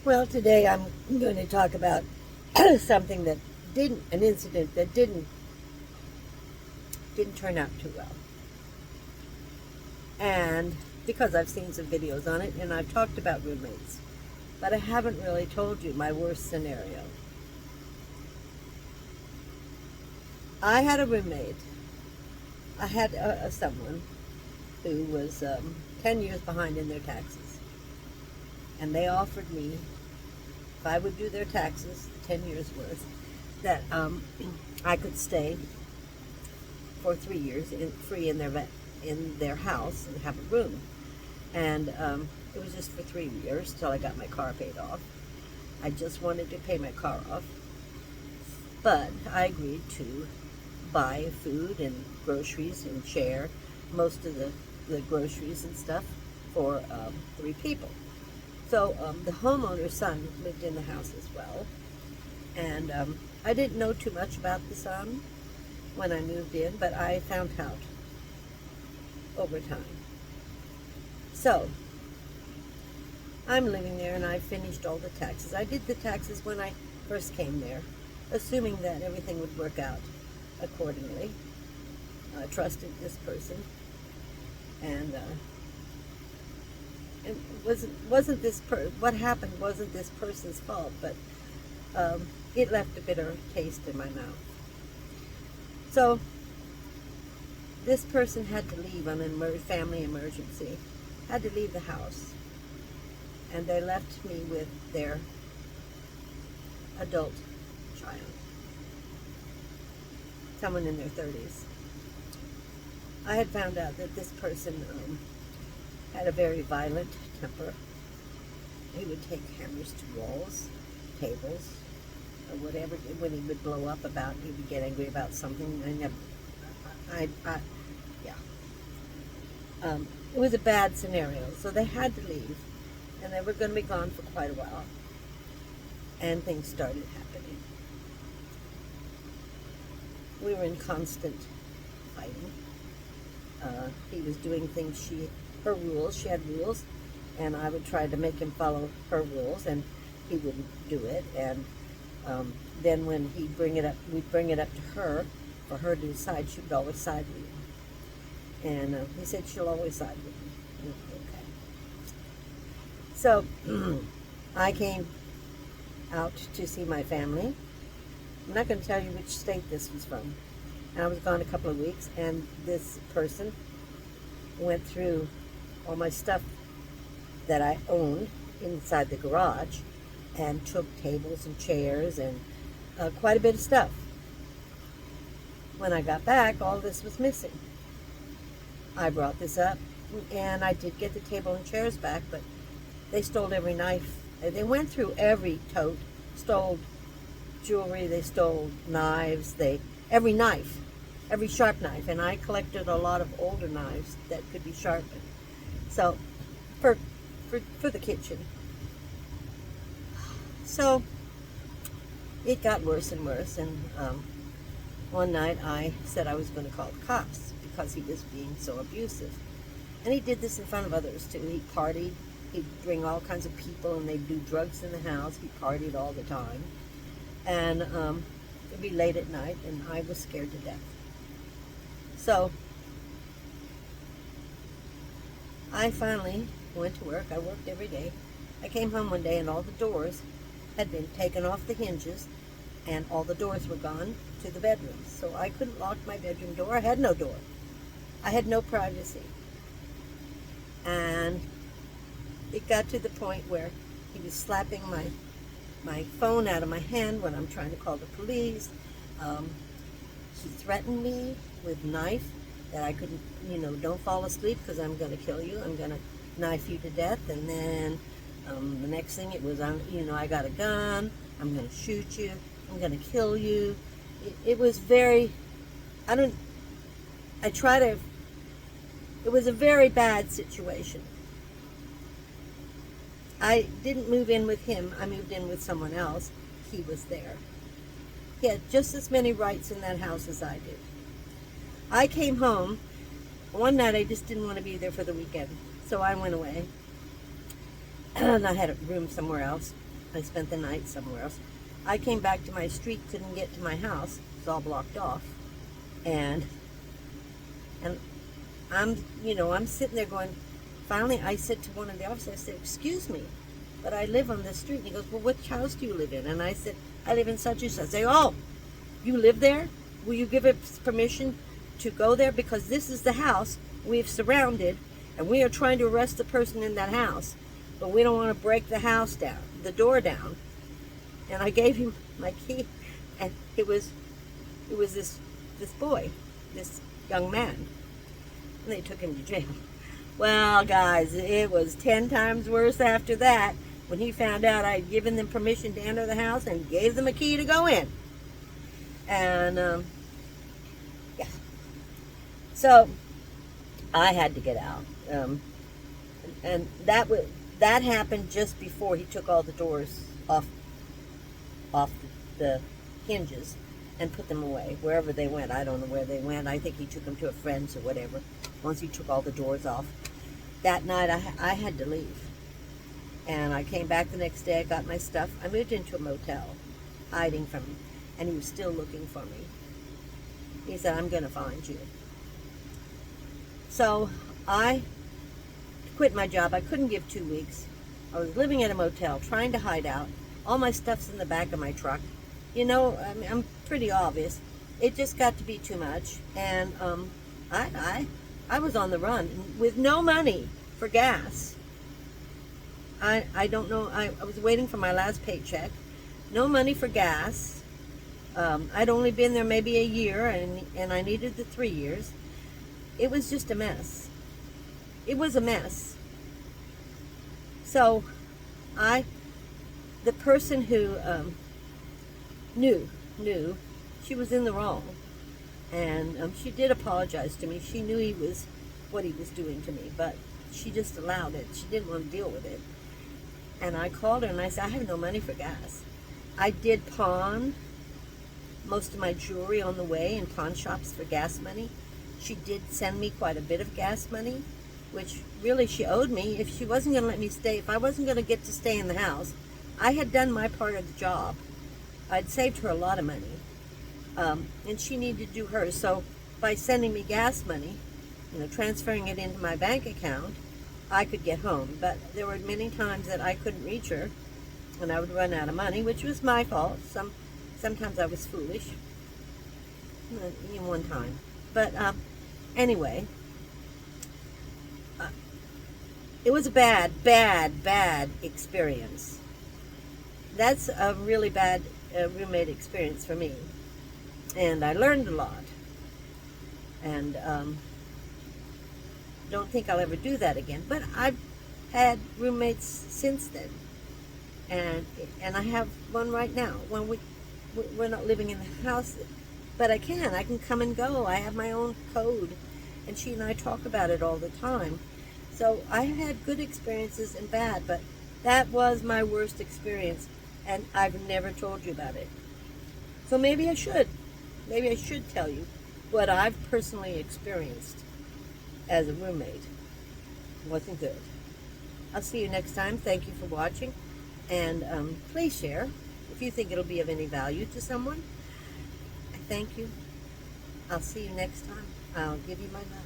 Well, today I'm going to talk about something that an incident that didn't turn out too well. And because I've seen some videos on it and I've talked about roommates, but I haven't really told you my worst scenario. I had a roommate. I had someone who was 10 years behind in their taxes. And they offered me, if I would do their taxes, 10 years worth, that I could stay for 3 years free in their house and have a room. And it was just for 3 years till I got my car paid off. I just wanted to pay my car off. But I agreed to buy food and groceries and share most of the groceries and stuff for 3 people. So the homeowner's son lived in the house as well. And I didn't know too much about the son when I moved in, but I found out over time. So I'm living there and I finished all the taxes. I did the taxes when I first came there, assuming that everything would work out accordingly. I trusted this person, and it wasn't what happened wasn't this person's fault, but it left a bitter taste in my mouth. So this person had to leave on a family emergency, had to leave the house, and they left me with their adult child, someone in their 30s. I had found out that this person had a very violent temper. He would take hammers to walls, tables, or whatever. When he would blow up about, he would get angry about something. It was a bad scenario, so they had to leave, and they were going to be gone for quite a while, and things started happening. We were in constant fighting. He was doing things her rules. She had rules, and I would try to make him follow her rules, and he wouldn't do it. And then when we'd bring it up to her for her to decide. She would always side with me, and he said she'll always side with me. Okay. So I came out to see my family. I'm not going to tell you which state this was from. And I was gone a couple of weeks, and this person went through all my stuff that I owned inside the garage and took tables and chairs and quite a bit of stuff. When I got back, all this was missing. I brought this up, and I did get the table and chairs back, but they stole every knife. They went through every tote, stole jewelry, they stole knives, every knife, every sharp knife, and I collected a lot of older knives that could be sharpened. So, for the kitchen. So, it got worse and worse, and one night I said I was going to call the cops because he was being so abusive. And he did this in front of others too. He partied, he'd bring all kinds of people, and they'd do drugs in the house. He partied all the time. And it'd be late at night, and I was scared to death. So I finally went to work. I worked every day. I came home one day, and all the doors had been taken off the hinges, and all the doors were gone to the bedrooms. So I couldn't lock my bedroom door. I had no door. I had no privacy. And it got to the point where he was slapping my phone out of my hand when I'm trying to call the police. He threatened me with a knife that I couldn't, don't fall asleep because I'm going to kill you. I'm going to knife you to death. And then the next thing it was, I got a gun. I'm going to shoot you. I'm going to kill you. It was very, it was a very bad situation. I didn't move in with him. I moved in with someone else. He was there. He had just as many rights in that house as I did. I came home. One night I just didn't want to be there for the weekend. So I went away. And I had a room somewhere else. I spent the night somewhere else. I came back to my street, couldn't get to my house. It's all blocked off. And I'm sitting there going, finally I said to one of the officers, I said, excuse me, but I live on this street. And he goes, well, which house do you live in? And I said, I live in such and such. I say, oh, you live there? Will you give us permission to go there? Because this is the house we've surrounded, and we are trying to arrest the person in that house. But we don't want to break the house down, the door down. And I gave him my key, and it was this boy, this young man. And they took him to jail. Well, guys, it was 10 times worse after that when he found out I had given them permission to enter the house and gave them a key to go in. And, yeah. So, I had to get out. And that happened just before he took all the doors off the hinges and put them away, wherever they went. I don't know where they went. I think he took them to a friend's or whatever, once he took all the doors off. That night, I had to leave. And I came back the next day, I got my stuff. I moved into a motel, hiding from him, and he was still looking for me. He said, I'm going to find you. So I quit my job. I couldn't give 2 weeks. I was living at a motel, trying to hide out. All my stuff's in the back of my truck. You know, I'm pretty obvious. It just got to be too much. And I was on the run with no money for gas. I don't know. I was waiting for my last paycheck. No money for gas. I'd only been there maybe a year, and I needed the 3 years. It was just a mess. It was a mess. So, the person who knew she was in the wrong, and she did apologize to me. She knew what he was doing to me, but she just allowed it. She didn't want to deal with it. And I called her and I said, I have no money for gas. I did pawn most of my jewelry on the way in pawn shops for gas money. She did send me quite a bit of gas money, which really she owed me. If she wasn't going to let me stay, if I wasn't going to get to stay in the house, I had done my part of the job. I'd saved her a lot of money, and she needed to do hers. So by sending me gas money, transferring it into my bank account, I could get home. But there were many times that I couldn't reach her, and I would run out of money, which was my fault. Sometimes I was foolish, even one time. But anyway, it was a bad experience. That's a really bad roommate experience for me. And I learned a lot. And don't think I'll ever do that again. But I've had roommates since then. And I have one right now. When we're not living in the house, but I can come and go. I have my own code. And she and I talk about it all the time. So I've had good experiences and bad, but that was my worst experience, and I've never told you about it. So maybe I should. Maybe I should tell you what I've personally experienced as a roommate. It wasn't good. I'll see you next time. Thank you for watching, and please share if you think it'll be of any value to someone. Thank you. I'll see you next time. I'll give you my love.